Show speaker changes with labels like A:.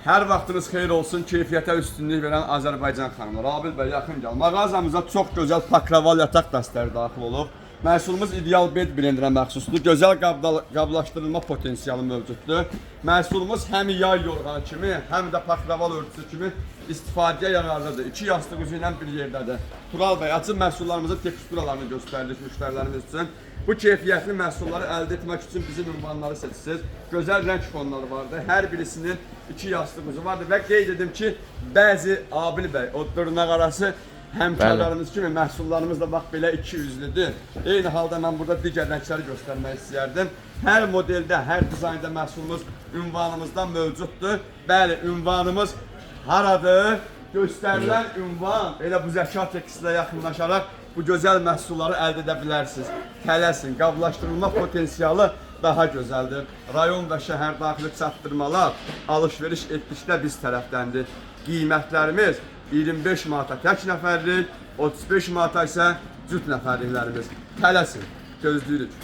A: Hər vaxtınız xeyir olsun, keyfiyyətə üstünlük verən Azərbaycan xanımlar. Rabil bəy, yaxın gəl. Mağazamıza çox gözəl pakraval yataq dəstləri daxil olub. Məhsulumuz ideal bed blenderə məxsusdur. Gözəl qablaşdırılma potensialı mövcuddur. Məhsulumuz həm yay yorğanı kimi, həm də pakraval örtüsü kimi istifadəyə yararlıdır. İki yastıq üzü ilə bir yerdədir. Tural bəy, açın məhsullarımızın teksturalarını göstəririk müştərilərimiz üçün. Bu keyfiyyətli məhsulları əldə etmək üçün bizim ünvanları seçsiniz. Gözəl rəng fonları vardır. Hər birisinin iki yastıq üzü vardır və qeyd edim ki, bəzi Abil bəy, o dırnaq arası həmkarlarımız kimi məhsullarımız da bax belə iki üzlüdür. Eyni halda mən burada digər rəngləri göstərmək istəyərdim. Hər modeldə, hər dizaynda məhsulumuz ünvanımızdan mövcuddur. Bəli, ünvanımız haradır? Göstərilən ünvan elə bu zəka tekstillə yaxınlaşaraq bu gözəl məhsulları əldə edə bilərsiniz. Tələsin, qablaşdırılma potensialı daha gözəldir. Rayon və şəhər daxili çatdırmalar, alış-veriş etdikdə biz tərəfdəndir. Qiymətlərimiz 25 manata tək nəfərlik, 35 manata isə cüt nəfərliklərimiz. Tələsin, gözləyirik.